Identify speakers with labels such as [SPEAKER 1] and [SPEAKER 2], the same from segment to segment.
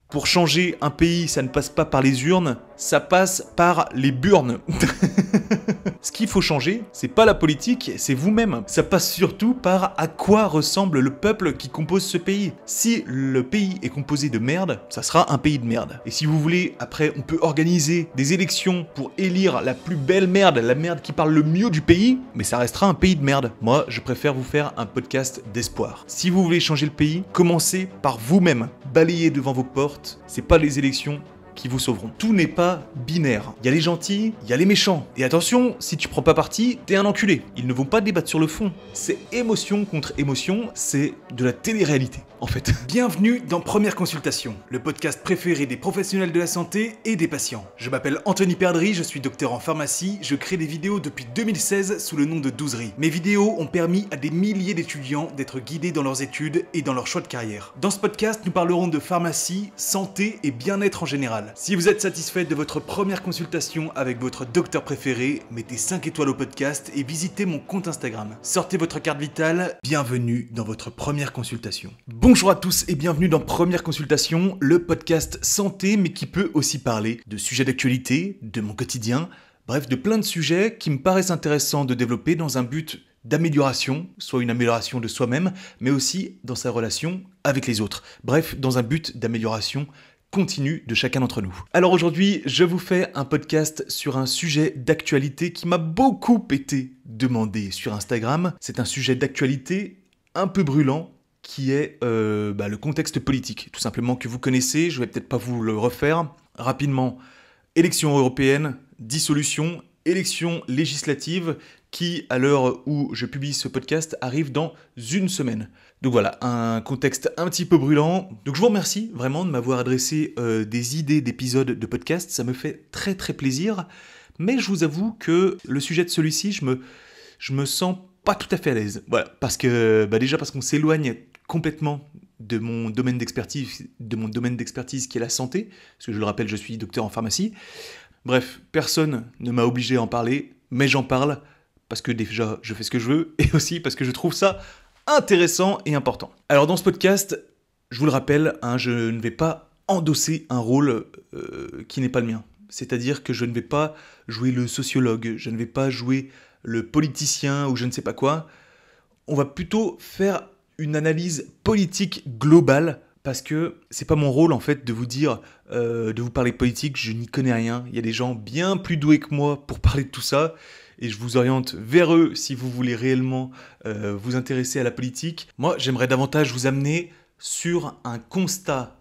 [SPEAKER 1] Pour changer un pays, ça ne passe pas par les urnes, ça passe par les burnes. Ce qu'il faut changer, c'est pas la politique, c'est vous-même. Ça passe surtout par à quoi ressemble le peuple qui compose ce pays. Si le pays est composé de merde, ça sera un pays de merde. Et si vous voulez, après, on peut organiser des élections pour élire la plus belle merde, la merde qui parle le mieux du pays, mais ça restera un pays de merde. Moi, je préfère vous faire un podcast d'espoir. Si vous voulez changer le pays, commencez par vous-même. Balayez devant vos portes, c'est pas les élections qui vous sauveront. Tout n'est pas binaire. Il y a les gentils, il y a les méchants. Et attention, si tu prends pas parti, t'es un enculé. Ils ne vont pas débattre sur le fond. C'est émotion contre émotion, c'est de la télé-réalité, en fait. Bienvenue dans Première Consultation, le podcast préféré des professionnels de la santé et des patients. Je m'appelle Anthony Perdry, je suis docteur en pharmacie, je crée des vidéos depuis 2016 sous le nom de Douzerie. Mes vidéos ont permis à des milliers d'étudiants d'être guidés dans leurs études et dans leur choix de carrière. Dans ce podcast, nous parlerons de pharmacie, santé et bien-être en général. Si vous êtes satisfait de votre première consultation avec votre docteur préféré, mettez 5 étoiles au podcast et visitez mon compte Instagram. Sortez votre carte vitale, bienvenue dans votre première consultation. Bonjour à tous et bienvenue dans Première Consultation, le podcast santé mais qui peut aussi parler de sujets d'actualité, de mon quotidien, bref de plein de sujets qui me paraissent intéressants de développer dans un but d'amélioration, soit une amélioration de soi-même, mais aussi dans sa relation avec les autres. Bref, dans un but d'amélioration continue de chacun d'entre nous. Alors aujourd'hui, je vous fais un podcast sur un sujet d'actualité qui m'a beaucoup été demandé sur Instagram. C'est un sujet d'actualité un peu brûlant qui est le contexte politique, tout simplement, que vous connaissez. Je vais peut-être pas vous le refaire. Rapidement, élections européennes, dissolution, élections législatives qui, à l'heure où je publie ce podcast, arrive dans une semaine. Donc voilà, un contexte un petit peu brûlant. Donc je vous remercie vraiment de m'avoir adressé des idées d'épisodes de podcast. Ça me fait très très plaisir. Mais je vous avoue que le sujet de celui-ci, je me sens pas tout à fait à l'aise. Voilà, parce que déjà parce qu'on s'éloigne complètement de mon domaine d'expertise, qui est la santé. Parce que je le rappelle, je suis docteur en pharmacie. Bref, personne ne m'a obligé à en parler, mais j'en parle parce que déjà je fais ce que je veux et aussi parce que je trouve ça intéressant et important. Alors dans ce podcast, je vous le rappelle, je ne vais pas endosser un rôle qui n'est pas le mien. C'est-à-dire que je ne vais pas jouer le sociologue, je ne vais pas jouer le politicien ou je ne sais pas quoi. On va plutôt faire une analyse politique globale parce que c'est pas mon rôle en fait de vous dire, de vous parler politique, je n'y connais rien. Il y a des gens bien plus doués que moi pour parler de tout ça. Et je vous oriente vers eux si vous voulez réellement vous intéresser à la politique. Moi, j'aimerais davantage vous amener sur un constat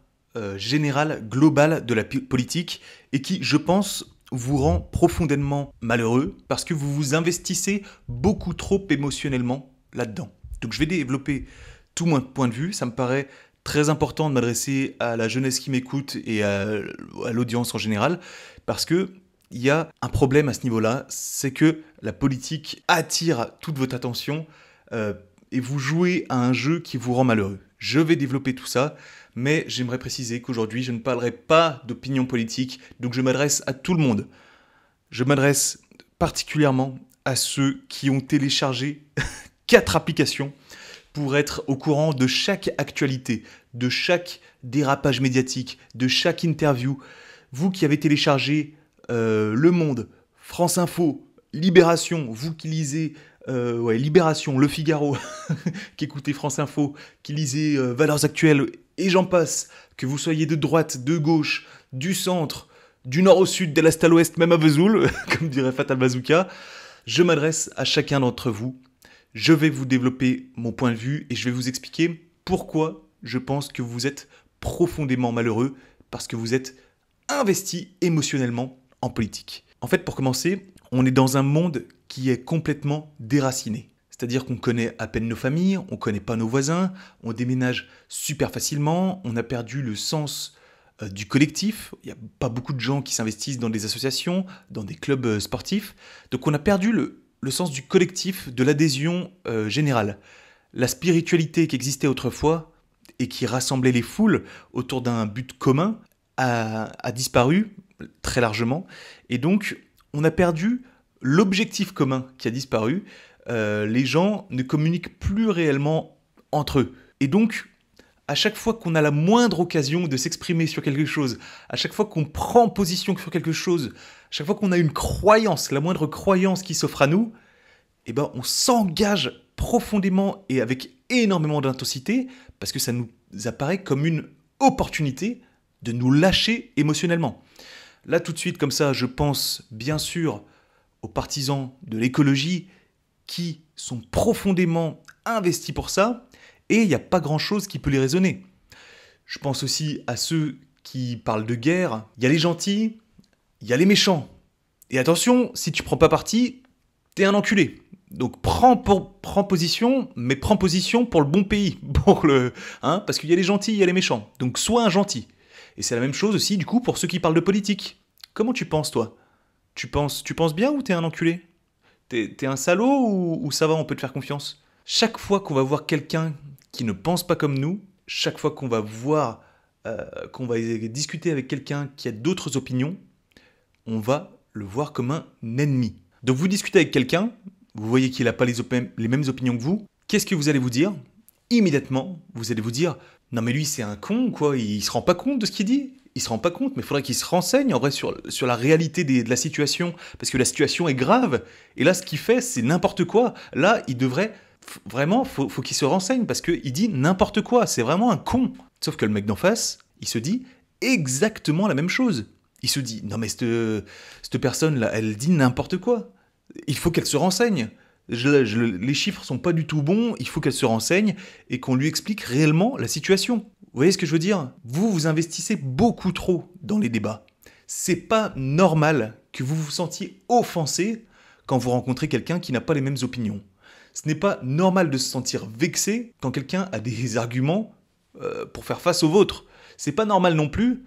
[SPEAKER 1] général, global de la politique et qui, je pense, vous rend profondément malheureux parce que vous vous investissez beaucoup trop émotionnellement là-dedans. Donc je vais développer tout mon point de vue. Ça me paraît très important de m'adresser à la jeunesse qui m'écoute et à l'audience en général parce que il y a un problème à ce niveau-là, c'est que la politique attire toute votre attention et vous jouez à un jeu qui vous rend malheureux. Je vais développer tout ça, mais j'aimerais préciser qu'aujourd'hui, je ne parlerai pas d'opinion politique, donc je m'adresse à tout le monde. Je m'adresse particulièrement à ceux qui ont téléchargé 4 applications pour être au courant de chaque actualité, de chaque dérapage médiatique, de chaque interview. Vous qui avez téléchargé Le Monde, France Info, Libération, vous qui lisez Libération, Le Figaro, qui écoutez France Info, qui lisez Valeurs Actuelles, et j'en passe, que vous soyez de droite, de gauche, du centre, du nord au sud, de l'est à l'ouest, même à Vesoul, comme dirait Fatal Bazooka, je m'adresse à chacun d'entre vous. Je vais vous développer mon point de vue et je vais vous expliquer pourquoi je pense que vous êtes profondément malheureux, parce que vous êtes investi émotionnellement en politique. En fait, pour commencer, on est dans un monde qui est complètement déraciné. C'est-à-dire qu'on connaît à peine nos familles, on ne connaît pas nos voisins, on déménage super facilement, on a perdu le sens du collectif. Il n'y a pas beaucoup de gens qui s'investissent dans des associations, dans des clubs sportifs. Donc on a perdu le sens du collectif, de l'adhésion générale. La spiritualité qui existait autrefois et qui rassemblait les foules autour d'un but commun a disparu très largement. Et donc, on a perdu l'objectif commun qui a disparu. Les gens ne communiquent plus réellement entre eux. Et donc, À chaque fois qu'on a la moindre occasion de s'exprimer sur quelque chose, à chaque fois qu'on prend position sur quelque chose, à chaque fois qu'on a une croyance, la moindre croyance qui s'offre à nous, eh ben on s'engage profondément et avec énormément d'intensité parce que ça nous apparaît comme une opportunité de nous lâcher émotionnellement. Là tout de suite comme ça, je pense bien sûr aux partisans de l'écologie qui sont profondément investis pour ça, et il n'y a pas grand-chose qui peut les raisonner. Je pense aussi à ceux qui parlent de guerre. Il y a les gentils, il y a les méchants. Et attention, si tu prends pas parti, t'es un enculé. Donc prends position, mais prends position pour le bon pays. Parce qu'il y a les gentils, il y a les méchants. Donc sois un gentil. Et c'est la même chose aussi, du coup, pour ceux qui parlent de politique. Comment tu penses, toi ? Tu penses bien ou t'es un enculé ? T'es un salaud ou ça va, on peut te faire confiance ? Chaque fois qu'on va voir quelqu'un qui ne pense pas comme nous, chaque fois qu'on va qu'on va discuter avec quelqu'un qui a d'autres opinions, on va le voir comme un ennemi. Donc vous discutez avec quelqu'un, vous voyez qu'il n'a pas les mêmes opinions que vous, qu'est-ce que vous allez vous dire ? Immédiatement, vous allez vous dire « Non mais lui c'est un con, quoi, il se rend pas compte de ce qu'il dit ?» Il se rend pas compte, mais il faudrait qu'il se renseigne en vrai sur la réalité de la situation, parce que la situation est grave, et là ce qu'il fait c'est n'importe quoi. Là il devrait... Vraiment, faut qu'il se renseigne parce qu'il dit n'importe quoi, c'est vraiment un con. Sauf que le mec d'en face, il se dit exactement la même chose. Il se dit, non mais cette personne-là, elle dit n'importe quoi. Il faut qu'elle se renseigne. Les chiffres sont pas du tout bons, il faut qu'elle se renseigne et qu'on lui explique réellement la situation. Vous voyez ce que je veux dire ? Vous investissez beaucoup trop dans les débats. C'est pas normal que vous vous sentiez offensé quand vous rencontrez quelqu'un qui n'a pas les mêmes opinions. Ce n'est pas normal de se sentir vexé quand quelqu'un a des arguments pour faire face aux vôtres. C'est pas normal non plus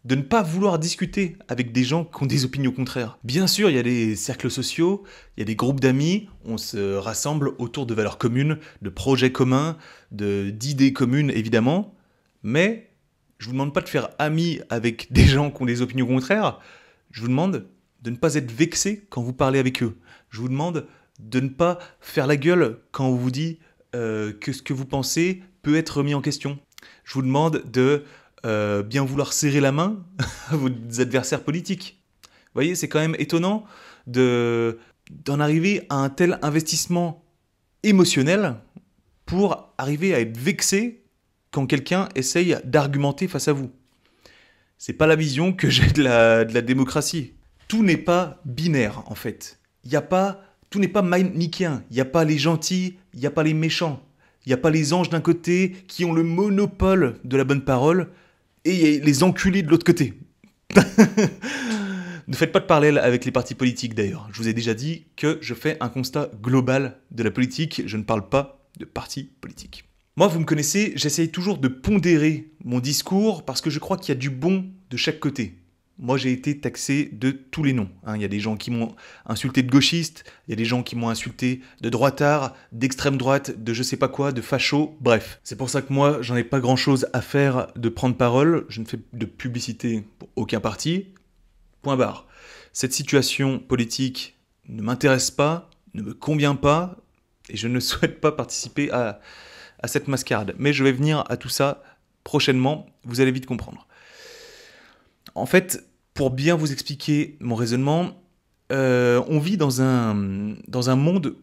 [SPEAKER 1] de ne pas vouloir discuter avec des gens qui ont des opinions contraires. Bien sûr, il y a des cercles sociaux, il y a des groupes d'amis, on se rassemble autour de valeurs communes, de projets communs, d'idées communes évidemment, mais je vous demande pas de faire amis avec des gens qui ont des opinions contraires, je vous demande de ne pas être vexé quand vous parlez avec eux. Je vous demande de ne pas faire la gueule quand on vous dit que ce que vous pensez peut être remis en question. Je vous demande de bien vouloir serrer la main à vos adversaires politiques. Vous voyez, c'est quand même étonnant d'en arriver à un tel investissement émotionnel pour arriver à être vexé quand quelqu'un essaye d'argumenter face à vous. C'est pas la vision que j'ai de la démocratie. Tout n'est pas binaire, en fait. Tout n'est pas manichéen. Il n'y a pas les gentils, il n'y a pas les méchants. Il n'y a pas les anges d'un côté qui ont le monopole de la bonne parole et il y a les enculés de l'autre côté. Ne faites pas de parallèle avec les partis politiques d'ailleurs. Je vous ai déjà dit que je fais un constat global de la politique. Je ne parle pas de partis politiques. Moi, vous me connaissez, j'essaye toujours de pondérer mon discours parce que je crois qu'il y a du bon de chaque côté. Moi, j'ai été taxé de tous les noms. Il y a des gens qui m'ont insulté de gauchiste, il y a des gens qui m'ont insulté de droitard, d'extrême droite, de je sais pas quoi, de facho, bref. C'est pour ça que moi, j'en ai pas grand-chose à faire de prendre parole. Je ne fais de publicité pour aucun parti. Point barre. Cette situation politique ne m'intéresse pas, ne me convient pas, et je ne souhaite pas participer à cette mascarade. Mais je vais venir à tout ça prochainement, vous allez vite comprendre. En fait, pour bien vous expliquer mon raisonnement, on vit dans un monde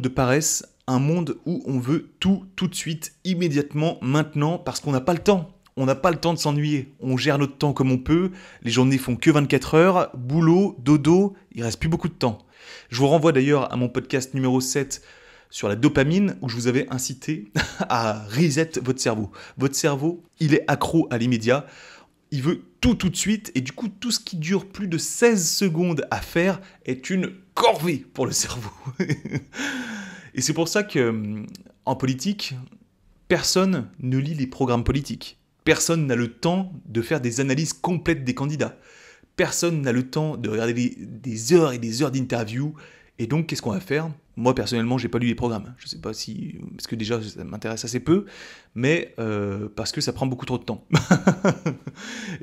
[SPEAKER 1] de paresse, un monde où on veut tout de suite, immédiatement, maintenant, parce qu'on n'a pas le temps. On n'a pas le temps de s'ennuyer. On gère notre temps comme on peut. Les journées font que 24 heures. Boulot, dodo, il reste plus beaucoup de temps. Je vous renvoie d'ailleurs à mon podcast numéro 7 sur la dopamine, où je vous avais incité à reset votre cerveau. Votre cerveau, il est accro à l'immédiat. Il veut tout de suite, et du coup, tout ce qui dure plus de 16 secondes à faire est une corvée pour le cerveau. Et c'est pour ça que, en politique, personne ne lit les programmes politiques. Personne n'a le temps de faire des analyses complètes des candidats. Personne n'a le temps de regarder des heures et des heures d'interviews. Et donc, qu'est-ce qu'on va faire ? Moi, personnellement, j'ai pas lu les programmes. Je sais pas si... Parce que déjà, ça m'intéresse assez peu. Mais parce que ça prend beaucoup trop de temps.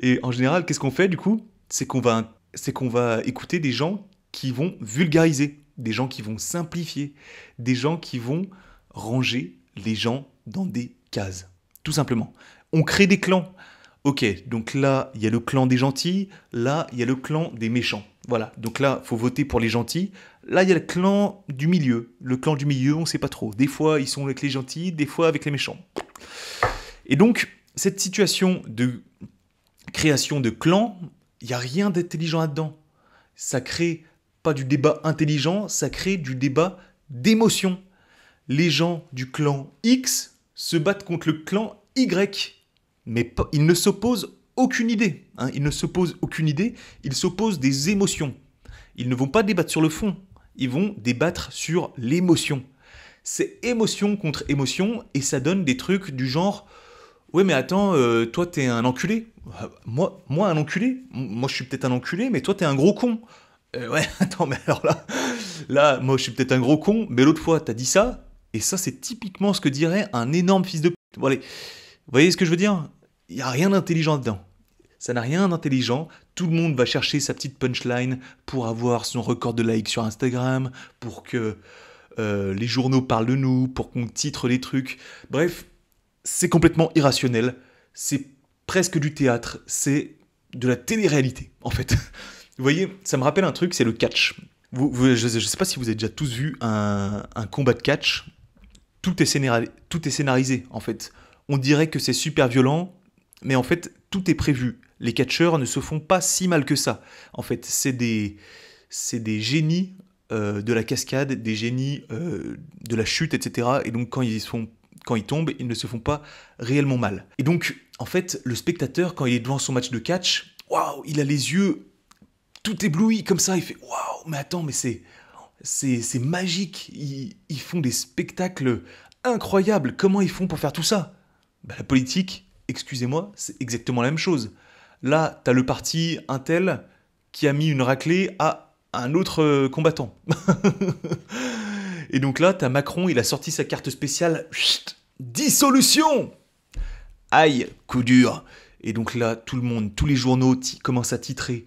[SPEAKER 1] Et en général, qu'est-ce qu'on fait, du coup ? C'est qu'on va écouter des gens qui vont vulgariser. Des gens qui vont simplifier. Des gens qui vont ranger les gens dans des cases. tout simplement. On crée des clans. Ok, donc là, il y a le clan des gentils, là, il y a le clan des méchants. Voilà, donc là, il faut voter pour les gentils. Là, il y a le clan du milieu. Le clan du milieu, on ne sait pas trop. Des fois, ils sont avec les gentils, des fois avec les méchants. Et donc, cette situation de création de clans, il n'y a rien d'intelligent là-dedans. Ça crée pas du débat intelligent, ça crée du débat d'émotion. Les gens du clan X se battent contre le clan Y. Mais ils ne s'opposent aucune idée. Hein. Ils ne s'opposent aucune idée, ils s'opposent des émotions. Ils ne vont pas débattre sur le fond, ils vont débattre sur l'émotion. C'est émotion contre émotion, et ça donne des trucs du genre « Ouais mais attends, toi t'es un enculé. Moi un enculé. Moi je suis peut-être un enculé, mais toi t'es un gros con. Ouais, attends, mais alors là, moi je suis peut-être un gros con, mais l'autre fois t'as dit ça, et ça c'est typiquement ce que dirait un énorme fils de p***. Bon, allez, vous voyez ce que je veux dire ? Il n'y a rien d'intelligent dedans. Ça n'a rien d'intelligent. Tout le monde va chercher sa petite punchline pour avoir son record de likes sur Instagram, pour que les journaux parlent de nous, pour qu'on titre les trucs. Bref, c'est complètement irrationnel. C'est presque du théâtre. C'est de la télé-réalité, en fait. Vous voyez, ça me rappelle un truc, c'est le catch. Je ne sais pas si vous avez déjà tous vu un combat de catch. Tout est scénarisé, en fait. On dirait que c'est super violent, mais en fait, tout est prévu. Les catcheurs ne se font pas si mal que ça. En fait, c'est des génies de la cascade, des génies de la chute, etc. Et donc, quand ils tombent, ils ne se font pas réellement mal. Et donc, en fait, le spectateur, quand il est devant son match de catch, waouh, il a les yeux tout ébloui comme ça. Il fait waouh, mais attends, mais c'est magique. Ils font des spectacles incroyables. Comment ils font pour faire tout ça ? Bah, la politique, excusez-moi, c'est exactement la même chose. Là, t'as le parti un tel qui a mis une raclée à un autre combattant. Et donc là, t'as Macron, il a sorti sa carte spéciale. Chut, dissolution ! Aïe, coup dur. Et donc là, tout le monde, tous les journaux commencent à titrer.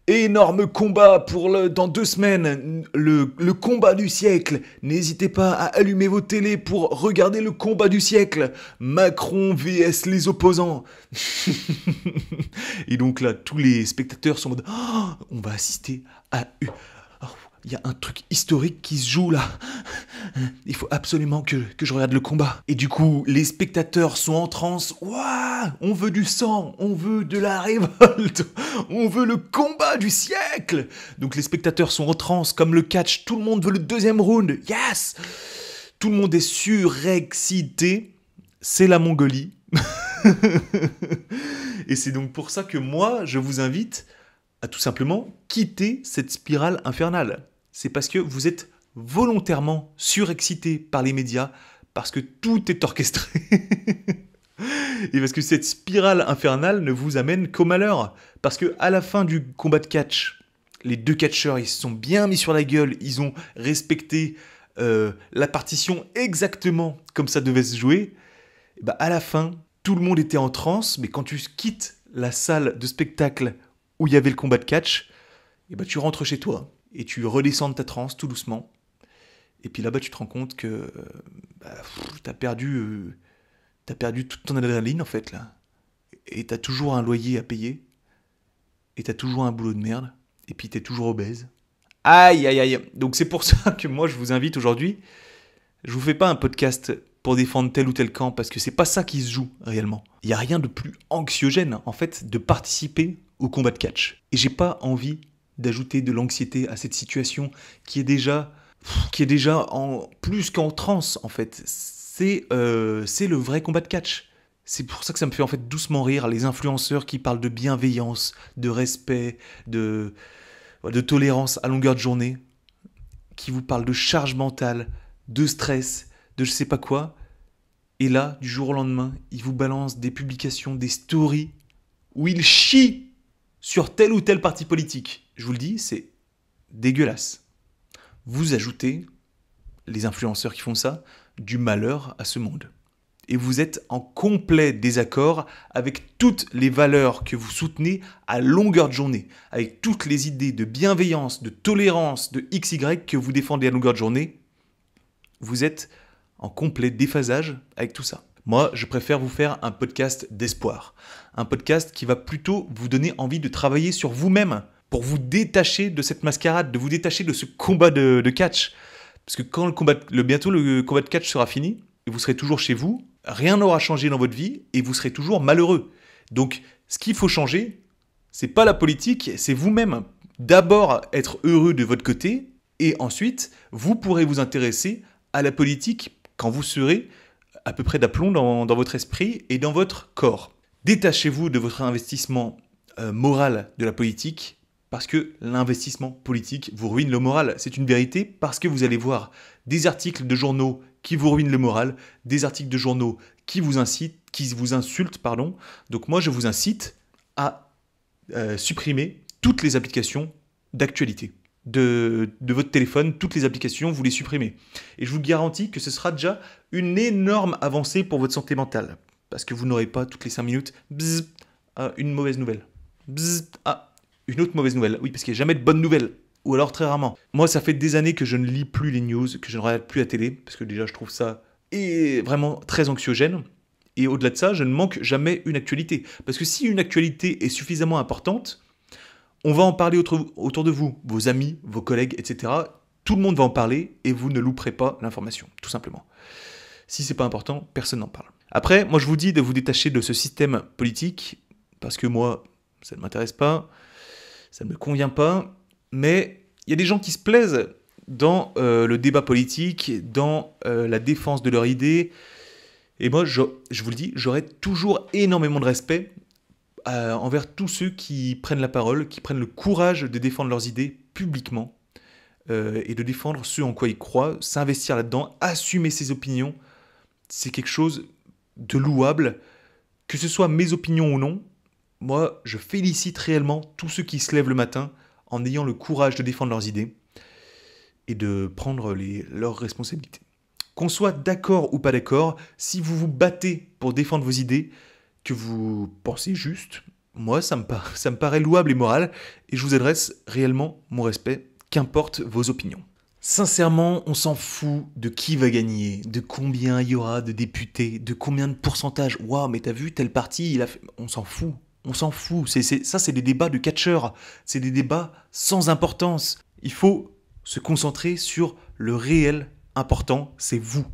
[SPEAKER 1] Énorme combat dans 2 semaines, le combat du siècle. N'hésitez pas à allumer vos télés pour regarder le combat du siècle. Macron vs les opposants. Et donc là, tous les spectateurs sont en mode oh, on va assister à... Il y a un truc historique qui se joue là. Il faut absolument que je regarde le combat. Et du coup, les spectateurs sont en transe. Waouh, on veut du sang, on veut de la révolte, on veut le combat du siècle. Donc les spectateurs sont en transe, comme le catch. Tout le monde veut le 2e round. Yes! Tout le monde est surexcité. C'est la Mongolie. Et c'est donc pour ça que moi, je vous invite à tout simplement quitter cette spirale infernale. C'est parce que vous êtes volontairement surexcité par les médias, parce que tout est orchestré. Et parce que cette spirale infernale ne vous amène qu'au malheur. Parce que à la fin du combat de catch, les 2 catcheurs, ils se sont bien mis sur la gueule, ils ont respecté la partition exactement comme ça devait se jouer. Et bah à la fin, tout le monde était en transe, mais quand tu quittes la salle de spectacle où il y avait le combat de catch, et bah tu rentres chez toi et tu redescends de ta transe tout doucement. Et puis là-bas, tu te rends compte que t'as perdu toute ton adrénaline en fait là. Et t'as toujours un loyer à payer. Et t'as toujours un boulot de merde. Et puis t'es toujours obèse. Aïe, aïe, aïe. Donc c'est pour ça que moi je vous invite aujourd'hui. Je vous fais pas un podcast pour défendre tel ou tel camp parce que c'est pas ça qui se joue réellement. Il y a rien de plus anxiogène en fait de participer au combat de catch. Et j'ai pas envie d'ajouter de l'anxiété à cette situation qui est déjà en plus qu'en transe en fait. C'est le vrai combat de catch. C'est pour ça que ça me fait en fait doucement rire les influenceurs qui parlent de bienveillance, de respect, de tolérance à longueur de journée, qui vous parlent de charge mentale, de stress, de je sais pas quoi. Et là, du jour au lendemain, ils vous balancent des publications, des stories où ils chient sur tel ou tel parti politique. Je vous le dis, c'est dégueulasse. Vous ajoutez, les influenceurs qui font ça, du malheur à ce monde. Et vous êtes en complet désaccord avec toutes les valeurs que vous soutenez à longueur de journée, avec toutes les idées de bienveillance, de tolérance, de XY que vous défendez à longueur de journée. Vous êtes en complet déphasage avec tout ça. Moi, je préfère vous faire un podcast d'espoir. Un podcast qui va plutôt vous donner envie de travailler sur vous-même pour vous détacher de cette mascarade, de vous détacher de ce combat de catch. Parce que quand bientôt le combat de catch sera fini, et vous serez toujours chez vous, rien n'aura changé dans votre vie et vous serez toujours malheureux. Donc, ce qu'il faut changer, c'est pas la politique, c'est vous-même. D'abord, être heureux de votre côté, et ensuite, vous pourrez vous intéresser à la politique quand vous serez à peu près d'aplomb dans votre esprit et dans votre corps. Détachez-vous de votre investissement moral de la politique, parce que l'investissement politique vous ruine le moral. C'est une vérité, parce que vous allez voir des articles de journaux qui vous ruinent le moral, des articles de journaux qui vous insultent. Donc moi, je vous incite à supprimer toutes les applications d'actualité de votre téléphone, toutes les applications, vous les supprimez. Et je vous garantis que ce sera déjà une énorme avancée pour votre santé mentale. Parce que vous n'aurez pas toutes les 5 minutes, bzzz, une mauvaise nouvelle. Bzzz, une autre mauvaise nouvelle. Oui, parce qu'il n'y a jamais de bonnes nouvelles. Ou alors très rarement. Moi, ça fait des années que je ne lis plus les news, que je ne regarde plus la télé, parce que déjà, je trouve ça vraiment très anxiogène. Et au-delà de ça, je ne manque jamais une actualité. Parce que si une actualité est suffisamment importante, on va en parler autour de vous, vos amis, vos collègues, etc. Tout le monde va en parler et vous ne louperez pas l'information, tout simplement. Si c'est pas important, personne n'en parle. Après, moi je vous dis de vous détacher de ce système politique, parce que moi, ça ne m'intéresse pas, ça ne me convient pas, mais il y a des gens qui se plaisent dans le débat politique, dans la défense de leurs idées, et moi, je vous le dis, j'aurai toujours énormément de respect envers tous ceux qui prennent la parole, qui prennent le courage de défendre leurs idées publiquement et de défendre ce en quoi ils croient, s'investir là-dedans, assumer ses opinions. C'est quelque chose de louable, que ce soit mes opinions ou non. Moi, je félicite réellement tous ceux qui se lèvent le matin en ayant le courage de défendre leurs idées et de prendre leurs responsabilités. Qu'on soit d'accord ou pas d'accord, si vous vous battez pour défendre vos idées, que vous pensez juste, moi ça me paraît louable et moral, et je vous adresse réellement mon respect, qu'importe vos opinions. Sincèrement, on s'en fout de qui va gagner, de combien il y aura de députés, de combien de pourcentage. Waouh, mais t'as vu, tel parti, il a fait... On s'en fout. Ça, c'est des débats de catcheurs. C'est des débats sans importance. Il faut se concentrer sur le réel important, c'est vous.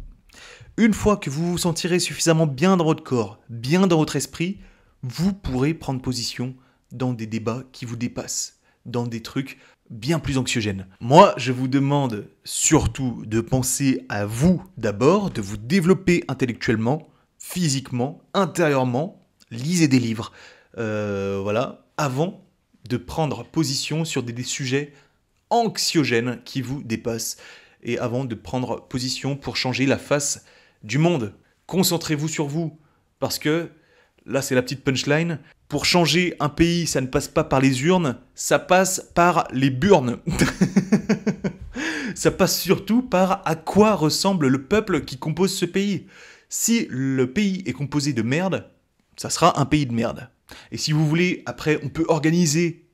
[SPEAKER 1] Une fois que vous vous sentirez suffisamment bien dans votre corps, bien dans votre esprit, vous pourrez prendre position dans des débats qui vous dépassent, dans des trucs bien plus anxiogènes. Moi, je vous demande surtout de penser à vous d'abord, de vous développer intellectuellement, physiquement, intérieurement. Lisez des livres, avant de prendre position sur des sujets anxiogènes qui vous dépassent et avant de prendre position pour changer la face du monde. Concentrez-vous sur vous, parce que, là c'est la petite punchline, pour changer un pays, ça ne passe pas par les urnes, ça passe par les burnes. Ça passe surtout par à quoi ressemble le peuple qui compose ce pays. Si le pays est composé de merde, ça sera un pays de merde. Et si vous voulez, après, on peut organiser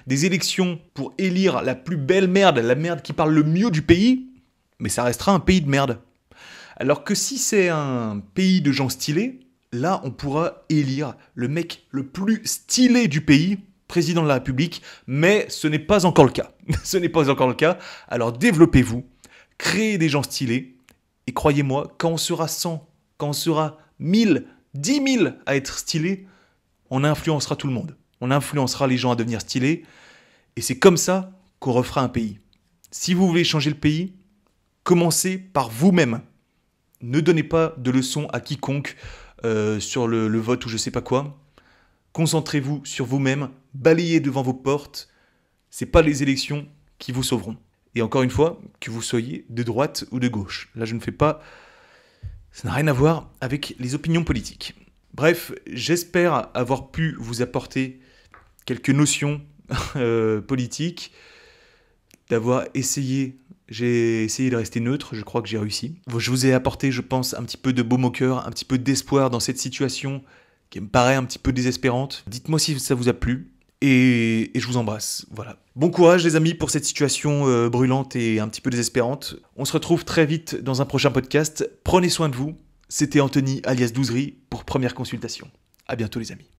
[SPEAKER 1] des élections pour élire la plus belle merde, la merde qui parle le mieux du pays, mais ça restera un pays de merde. Alors que si c'est un pays de gens stylés, là on pourra élire le mec le plus stylé du pays, président de la République, mais ce n'est pas encore le cas. Ce n'est pas encore le cas, alors développez-vous, créez des gens stylés, et croyez-moi, quand on sera 100, quand on sera 1000, 10 000 à être stylés, on influencera tout le monde. On influencera les gens à devenir stylés, et c'est comme ça qu'on refera un pays. Si vous voulez changer le pays, commencez par vous-même. Ne donnez pas de leçons à quiconque sur le vote ou je sais pas quoi. Concentrez-vous sur vous-même, balayez devant vos portes. C'est pas les élections qui vous sauveront. Et encore une fois, que vous soyez de droite ou de gauche. Là, je ne fais pas... Ça n'a rien à voir avec les opinions politiques. Bref, j'espère avoir pu vous apporter quelques notions politiques, d'avoir essayé... J'ai essayé de rester neutre, je crois que j'ai réussi. Je vous ai apporté, je pense, un petit peu de baume au cœur, un petit peu d'espoir dans cette situation qui me paraît un petit peu désespérante. Dites-moi si ça vous a plu et je vous embrasse. Voilà. Bon courage les amis pour cette situation brûlante et un petit peu désespérante. On se retrouve très vite dans un prochain podcast. Prenez soin de vous, C'était Anthony alias Douzerie pour Première Consultation. À bientôt les amis.